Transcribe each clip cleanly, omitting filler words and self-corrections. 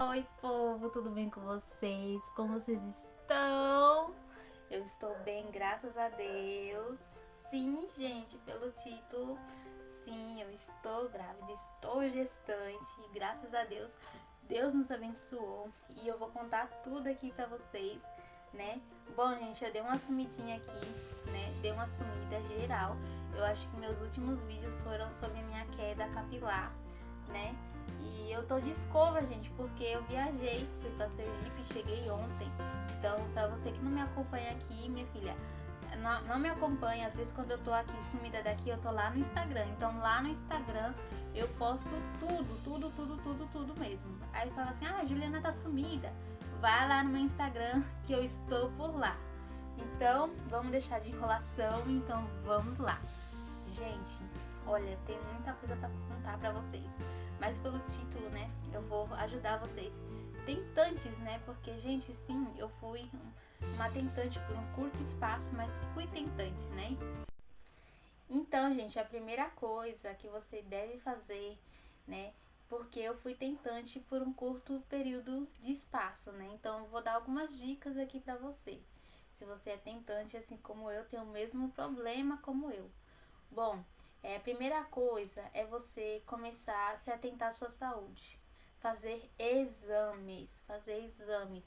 Oi, povo, tudo bem com vocês? Como vocês estão? Eu estou bem, graças a Deus. Sim, gente, pelo título, sim, eu estou grávida, estou gestante e graças a Deus, Deus nos abençoou e eu vou contar tudo aqui pra vocês, né? Bom, gente, eu dei uma sumidinha aqui, né? Dei uma sumida geral. Eu acho que meus últimos vídeos foram sobre a minha queda capilar, né? E eu tô de escova, gente, porque eu viajei, fui pra Sergipe, cheguei ontem. Então, pra você que não me acompanha aqui, minha filha, não me acompanha, às vezes quando eu tô aqui sumida daqui, eu tô lá no Instagram. Então, lá no Instagram eu posto tudo mesmo. Aí fala assim: "Ah, a Juliana tá sumida". Vai lá no meu Instagram que eu estou por lá. Então, vamos deixar de enrolação, então vamos lá. Gente, olha, tem muita coisa pra contar pra vocês. Mas pelo título, né, eu vou ajudar vocês. Tentantes, né, porque, gente, sim, eu fui uma tentante por um curto espaço, mas fui tentante, né? Então, gente, a primeira coisa que você deve fazer, né, porque eu fui tentante por um curto período de espaço, né? Então, eu vou dar algumas dicas aqui pra você. Se você é tentante, assim como eu, tem o mesmo problema como eu. Bom, a primeira coisa é você começar a se atentar à sua saúde. Fazer exames, fazer exames.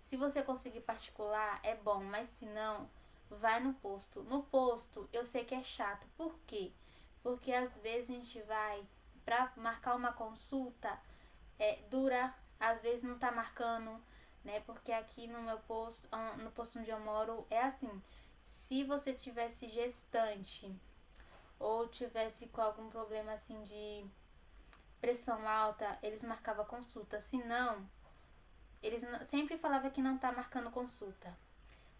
Se você conseguir particular, é bom, mas se não, vai no posto. No posto, eu sei que é chato. Por quê? Porque às vezes a gente vai para marcar uma consulta, dura, às vezes não tá marcando, né? Porque aqui no meu posto, no posto onde eu moro, é assim. Se você tivesse gestante ou tivesse com algum problema assim de pressão alta, eles marcavam consulta. Se não, eles sempre falavam que não tá marcando consulta.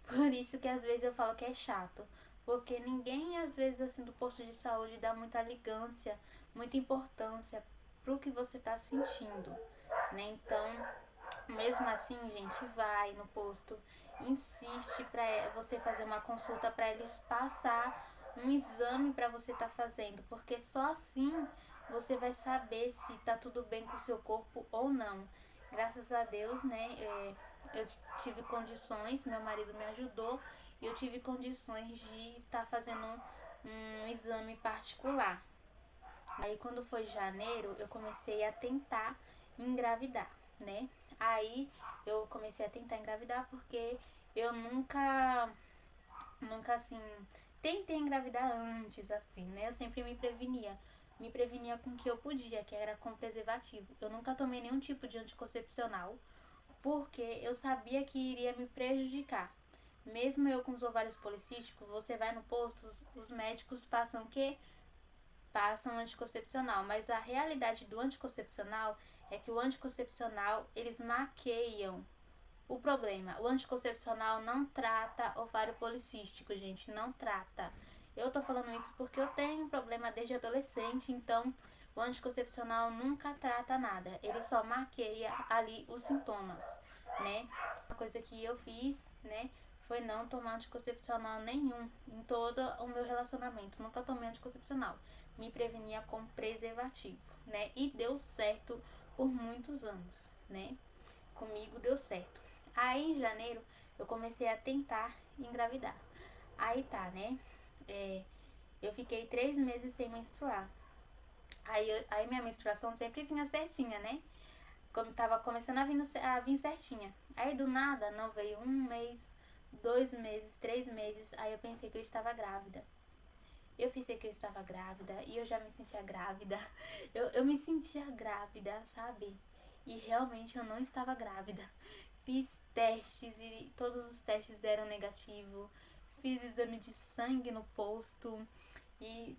Por isso que às vezes eu falo que é chato. Porque ninguém, às vezes, assim, do posto de saúde dá muita ligância, muita importância pro que você tá sentindo, né? Então, mesmo assim, gente, vai no posto, insiste para você fazer uma consulta para eles passar um exame para você estar fazendo, porque só assim você vai saber se tá tudo bem com o seu corpo ou não. Graças a Deus, né? Eu tive condições, meu marido me ajudou e eu tive condições de estar fazendo um exame particular. Aí quando foi janeiro, eu comecei a tentar engravidar, né? Aí eu comecei a tentar engravidar porque eu nunca assim, tentei engravidar antes, assim, né? Eu sempre me prevenia com o que eu podia, que era com preservativo. Eu nunca tomei nenhum tipo de anticoncepcional, porque eu sabia que iria me prejudicar. Mesmo eu com os ovários policísticos, você vai no posto, os médicos passam o quê? Passam anticoncepcional, mas a realidade do anticoncepcional é que o anticoncepcional, eles maqueiam o problema. O anticoncepcional não trata ovário policístico, gente, não trata. Eu tô falando isso porque eu tenho problema desde adolescente, então o anticoncepcional nunca trata nada. Ele só maqueia ali os sintomas, né? Uma coisa que eu fiz, né, foi não tomar anticoncepcional nenhum em todo o meu relacionamento. Nunca tomei anticoncepcional. Me prevenia com preservativo, né? E deu certo por muitos anos, né? Comigo deu certo. Aí em janeiro eu comecei a tentar engravidar. Aí tá, né? Eu fiquei 3 meses sem menstruar. Aí minha menstruação sempre vinha certinha, né? Como tava começando a vir certinha. Aí do nada não veio 1 mês, 2 meses, 3 meses. Aí eu pensei que eu estava grávida. Eu pensei que eu estava grávida e eu já me sentia grávida. Eu me sentia grávida, sabe? E realmente eu não estava grávida. Fiz testes e todos os testes deram negativo. Fiz exame de sangue no posto e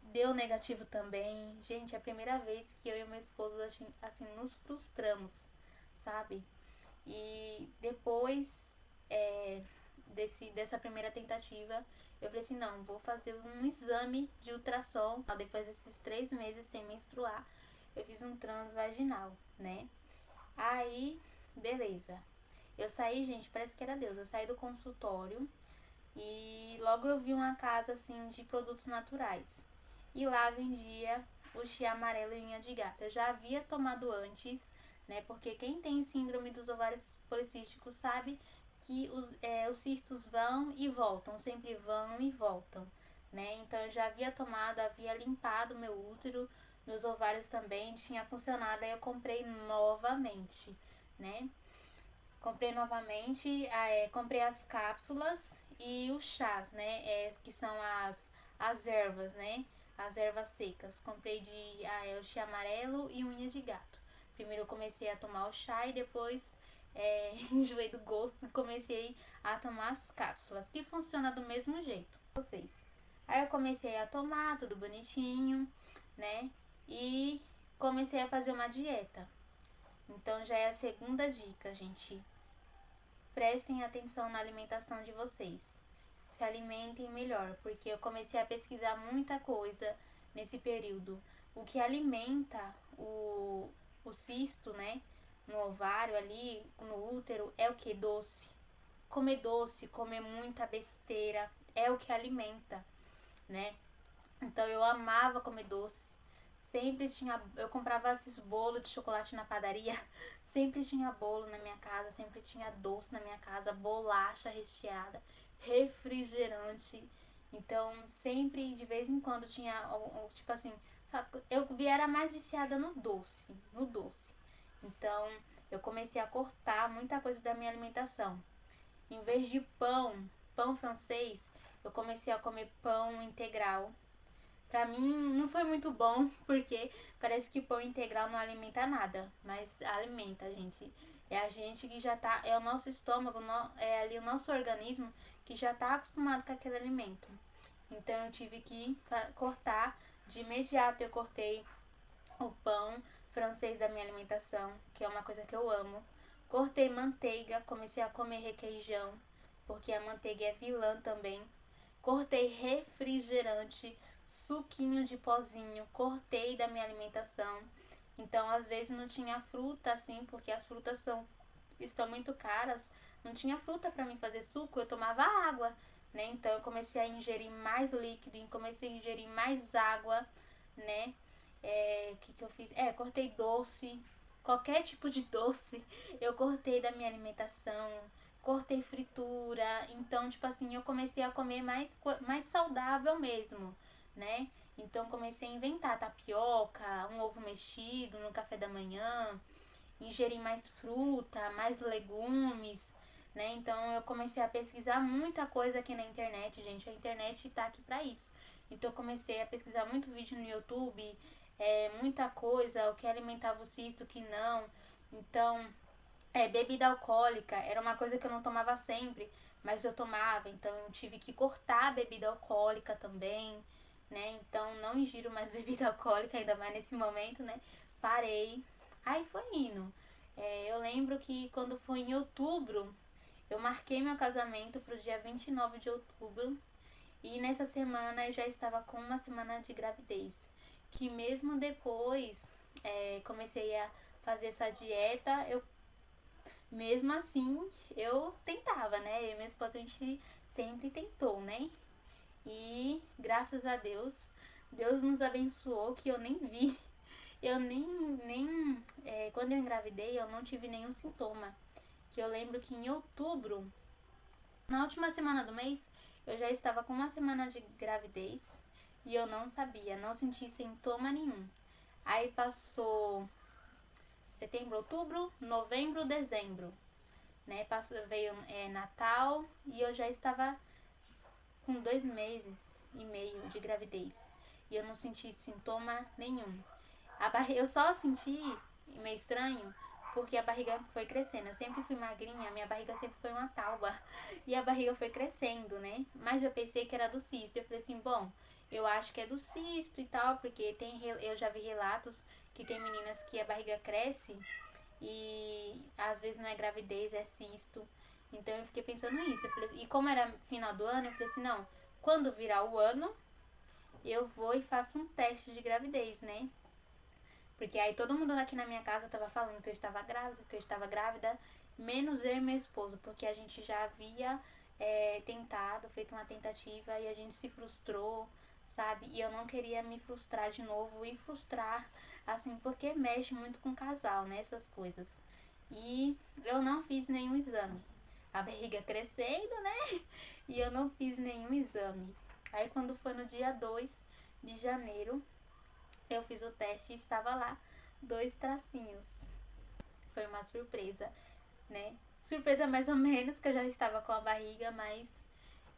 deu negativo também. Gente, é a primeira vez que eu e meu esposo assim nos frustramos, sabe? E depois dessa primeira tentativa, eu falei assim, não, vou fazer um exame de ultrassom. Depois desses 3 meses sem menstruar, eu fiz um transvaginal, né? Aí, beleza. Eu saí, gente, parece que era Deus. Eu saí do consultório e logo eu vi uma casa assim de produtos naturais. E lá vendia o chia amarelo e unha de gato. Eu já havia tomado antes, né? Porque quem tem síndrome dos ovários policísticos sabe que os cistos vão e voltam, sempre vão e voltam, né? Então eu já havia tomado, havia limpado meu útero, meus ovários também tinha funcionado, aí eu comprei novamente, né? Comprei novamente, comprei as cápsulas e os chás, né? Que são as ervas, né? As ervas secas. Comprei o chá amarelo e unha de gato. Primeiro eu comecei a tomar o chá e depois enjoei do gosto e comecei a tomar as cápsulas, que funciona do mesmo jeito. Vocês. Aí eu comecei a tomar, tudo bonitinho, né? E comecei a fazer uma dieta. Então já é a segunda dica, gente. Prestem atenção na alimentação de vocês. Se alimentem melhor, porque eu comecei a pesquisar muita coisa nesse período. O que alimenta o cisto, né, no ovário ali, no útero, é o que? Doce, comer muita besteira, é o que alimenta, né? Então eu amava comer doce. Sempre tinha, eu comprava esses bolos de chocolate na padaria, sempre tinha bolo na minha casa, sempre tinha doce na minha casa, bolacha recheada, refrigerante. Então, sempre de vez em quando tinha, tipo assim, eu era mais viciada no doce. Então, eu comecei a cortar muita coisa da minha alimentação. Em vez de pão francês, eu comecei a comer pão integral. Pra mim não foi muito bom, porque parece que pão integral não alimenta nada, mas alimenta, gente. É a gente que já tá, é o nosso estômago, é ali o nosso organismo que já tá acostumado com aquele alimento. Então eu tive que cortar de imediato, eu cortei o pão francês da minha alimentação, que é uma coisa que eu amo. Cortei manteiga, comecei a comer requeijão, porque a manteiga é vilã também. Cortei refrigerante, suquinho de pozinho, cortei da minha alimentação. Então, às vezes não tinha fruta assim, porque as frutas estão muito caras. Não tinha fruta para mim fazer suco, eu tomava água, né? Então, eu comecei a ingerir mais líquido, comecei a ingerir mais água, né? Que eu fiz? Cortei doce, qualquer tipo de doce, eu cortei da minha alimentação, cortei fritura, então, tipo assim, eu comecei a comer mais saudável mesmo, né? Então, comecei a inventar tapioca, um ovo mexido no café da manhã, ingerir mais fruta, mais legumes, né? Então, eu comecei a pesquisar muita coisa aqui na internet, gente. A internet tá aqui pra isso. Então, eu comecei a pesquisar muito vídeo no YouTube, muita coisa, o que alimentava o cisto, o que não. Então, bebida alcoólica era uma coisa que eu não tomava sempre, mas eu tomava, então eu tive que cortar a bebida alcoólica também, né? Então não ingiro mais bebida alcoólica, ainda mais nesse momento, né? Parei. Aí foi indo. Eu lembro que quando foi em outubro, eu marquei meu casamento para o dia 29 de outubro. E nessa semana eu já estava com uma semana de gravidez. Que mesmo depois comecei a fazer essa dieta, mesmo assim, eu tentava, né? Eu e minha esposa, a gente sempre tentou, né? E graças a Deus, Deus nos abençoou que eu nem vi. Eu quando eu engravidei, eu não tive nenhum sintoma. Que eu lembro que em outubro, na última semana do mês, eu já estava com uma semana de gravidez e eu não sabia, não senti sintoma nenhum. Aí passou setembro, outubro, novembro, dezembro, né? Veio Natal e eu já estava com 2 meses e meio de gravidez e eu não senti sintoma nenhum. Eu só senti meio estranho porque a barriga foi crescendo. Eu sempre fui magrinha, minha barriga sempre foi uma tauba e a barriga foi crescendo, né? Mas eu pensei que era do cisto. Eu falei assim, bom, eu acho que é do cisto e tal, porque eu já vi relatos que tem meninas que a barriga cresce e às vezes não é gravidez, é cisto. Então eu fiquei pensando nisso. E como era final do ano, eu falei assim, não, quando virar o ano, eu vou e faço um teste de gravidez, né? Porque aí todo mundo aqui na minha casa tava falando que eu estava grávida, menos eu e meu esposo, porque a gente já havia tentado, feito uma tentativa e a gente se frustrou, sabe? E eu não queria me frustrar de novo e frustrar, assim, porque mexe muito com o casal, né? Essas coisas. E eu não fiz nenhum exame. A barriga crescendo, né? E eu não fiz nenhum exame. Aí quando foi no dia 2 de janeiro, eu fiz o teste e estava lá 2 tracinhos. Foi uma surpresa, né? Surpresa mais ou menos, que eu já estava com a barriga, mas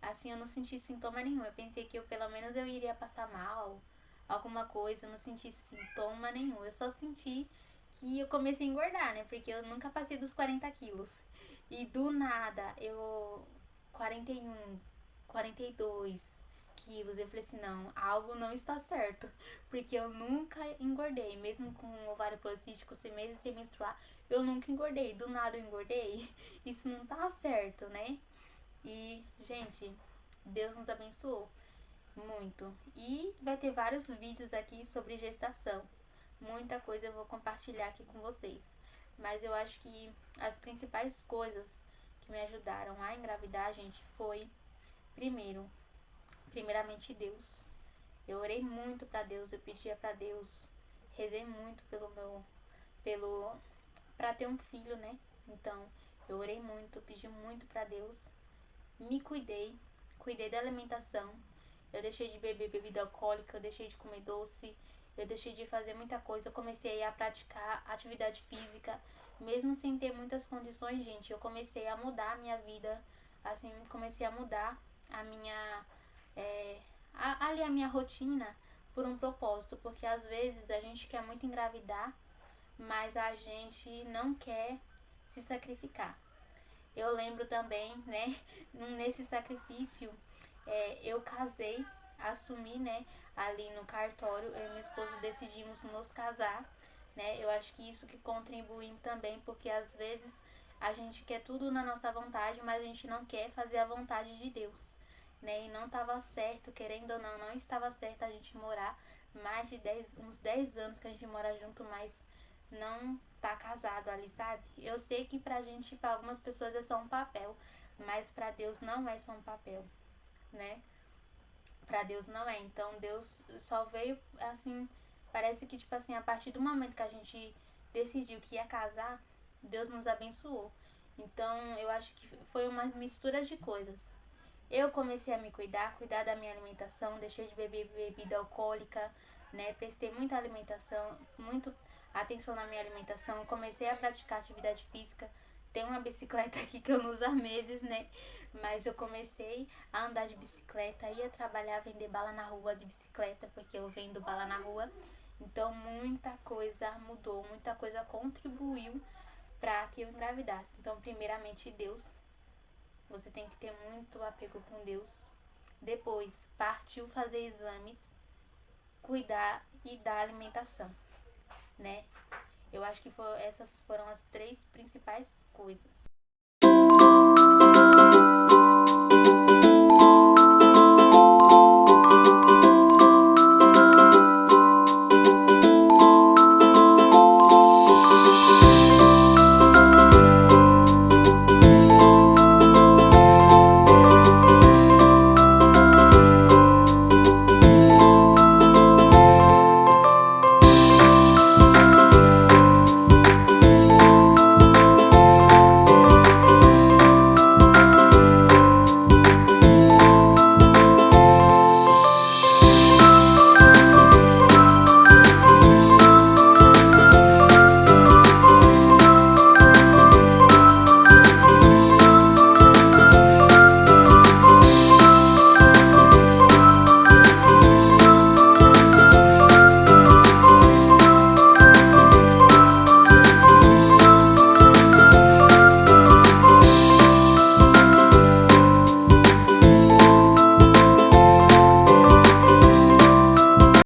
assim eu não senti sintoma nenhum. Eu pensei que pelo menos eu iria passar mal, alguma coisa, eu não senti sintoma nenhum. Eu só senti que eu comecei a engordar, né? Porque eu nunca passei dos 40 quilos. E do nada, eu 41, 42 quilos. Eu falei assim, não, algo não está certo. Porque eu nunca engordei, mesmo com o ovário policístico, 6 meses sem menstruar, eu nunca engordei. Do nada eu engordei. Isso não tá certo, né? E, gente, Deus nos abençoou muito. E vai ter vários vídeos aqui sobre gestação. Muita coisa eu vou compartilhar aqui com vocês. Mas eu acho que as principais coisas que me ajudaram a engravidar, gente, foi primeiramente Deus. Eu orei muito pra Deus, eu pedia pra Deus, rezei muito pelo para ter um filho, né? Então, eu orei muito, pedi muito pra Deus, me cuidei da alimentação. Eu deixei de beber bebida alcoólica, eu deixei de comer doce, eu deixei de fazer muita coisa. Eu comecei a praticar atividade física, mesmo sem ter muitas condições, gente. Eu comecei a mudar a minha vida, assim, comecei a mudar a minha, ali a minha rotina por um propósito, porque às vezes a gente quer muito engravidar, mas a gente não quer se sacrificar. Eu lembro também, né, nesse sacrifício, eu casei, assumi, né, ali no cartório, eu e meu esposo decidimos nos casar, né, eu acho que isso que contribui também, porque às vezes a gente quer tudo na nossa vontade, mas a gente não quer fazer a vontade de Deus, né, e não estava certo, querendo ou não, não estava certo a gente morar mais de uns 10 anos que a gente mora junto, mas não tá casado ali, sabe? Eu sei que pra gente, pra algumas pessoas é só um papel, mas pra Deus não é só um papel, né? Pra Deus não é. Então Deus só veio assim, parece que tipo assim, a partir do momento que a gente decidiu que ia casar, Deus nos abençoou. Então eu acho que foi uma mistura de coisas. Eu comecei a me cuidar da minha alimentação, deixei de beber bebida alcoólica, né? Prestei muita alimentação, muito atenção na minha alimentação, comecei a praticar atividade física. Tem uma bicicleta aqui que eu não uso há meses, né? Mas eu comecei a andar de bicicleta, ia trabalhar, vender bala na rua de bicicleta, porque eu vendo bala na rua. Então muita coisa mudou, muita coisa contribuiu para que eu engravidasse. Então, primeiramente Deus, você tem que ter muito apego com Deus. Depois, partiu fazer exames, cuidar e dar alimentação, né? Eu acho que essas foram as 3 principais coisas.